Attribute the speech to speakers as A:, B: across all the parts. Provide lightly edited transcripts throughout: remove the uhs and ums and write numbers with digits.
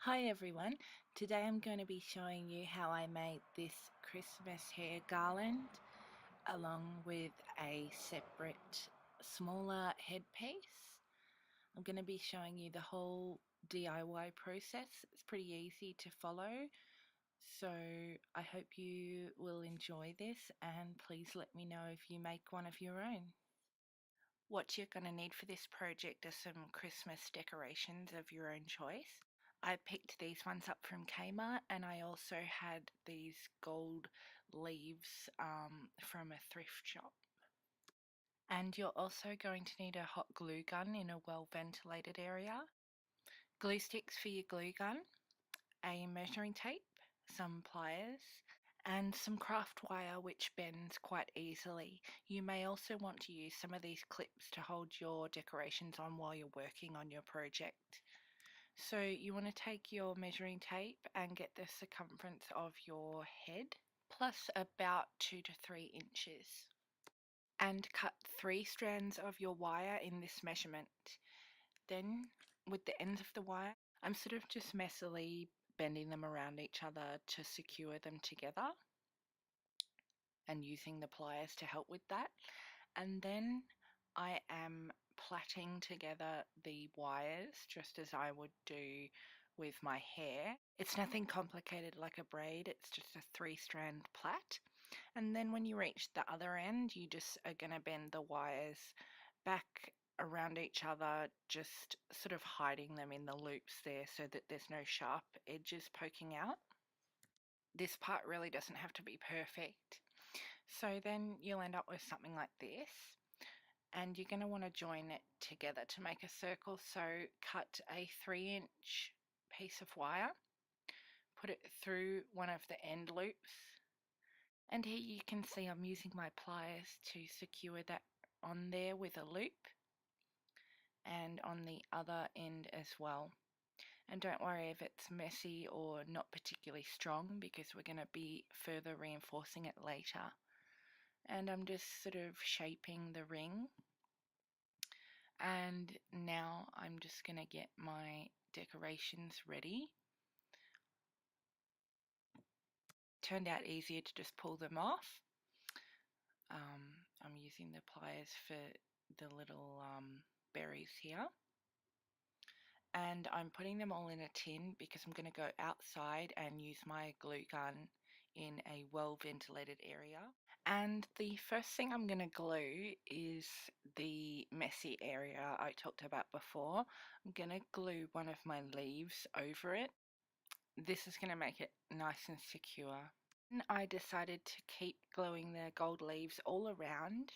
A: Hi everyone, today I'm going to be showing you how I made this Christmas hair garland along with a separate smaller headpiece. I'm going to be showing you the whole DIY process. It's pretty easy to follow, so I hope you will enjoy this, and please let me know if you make one of your own. What you're going to need for this project are some Christmas decorations of your own choice. I picked these ones up from Kmart, and I also had these gold leaves from a thrift shop. And you're also going to need a hot glue gun in a well ventilated area, glue sticks for your glue gun, a measuring tape, some pliers, and some craft wire which bends quite easily. You may also want to use some of these clips to hold your decorations on while you're working on your project. So you want to take your measuring tape and get the circumference of your head plus about 2 to 3 inches, and cut 3 strands of your wire in this measurement. Then with the ends of the wire, I'm sort of just messily bending them around each other to secure them together and using the pliers to help with that. And then I am plaiting together the wires just as I would do with my hair. It's nothing complicated like a braid, it's just a 3-strand plait. And then when you reach the other end, you just are going to bend the wires back around each other, just sort of hiding them in the loops there so that there's no sharp edges poking out. This part really doesn't have to be perfect. So then you'll end up with something like this, and you're going to want to join it together to make a circle. So cut a 3-inch piece of wire, put it through one of the end loops, and here you can see I'm using my pliers to secure that on there with a loop, and on the other end as well. And don't worry if it's messy or not particularly strong, because we're going to be further reinforcing it later. And I'm just sort of shaping the ring, and now I'm just going to get my decorations ready. Turned out easier to just pull them off. I'm using the pliers for the little berries here, and I'm putting them all in a tin because I'm going to go outside and use my glue gun in a well ventilated area. And the first thing I'm going to glue is the messy area I talked about before. I'm going to glue one of my leaves over it. This is going to make it nice and secure. And I decided to keep gluing the gold leaves all around,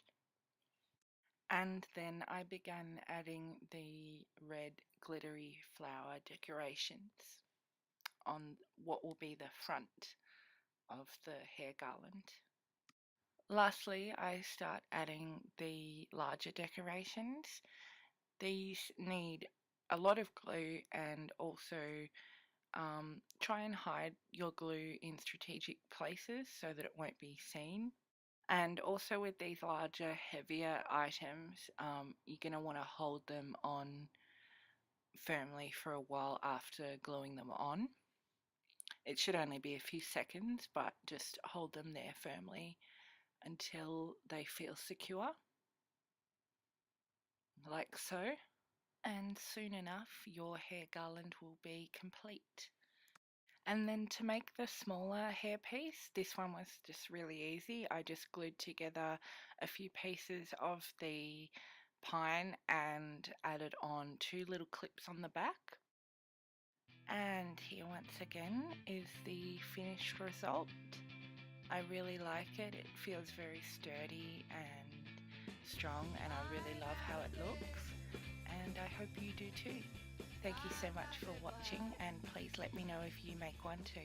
A: and then I began adding the red glittery flower decorations on what will be the front of the hair garland. Lastly, I start adding the larger decorations. These need a lot of glue, and also try and hide your glue in strategic places so that it won't be seen. And also with these larger, heavier items, you're going to want to hold them on firmly for a while after gluing them on. It should only be a few seconds, but just hold them there firmly until they feel secure, like so. And soon enough, your hair garland will be complete. And then to make the smaller hairpiece, this one was just really easy. I just glued together a few pieces of the pine and added on 2 little clips on the back. And here once again is the finished result. I really like it. It feels very sturdy and strong, and I really love how it looks, and I hope you do too. Thank you so much for watching, and please let me know if you make one too.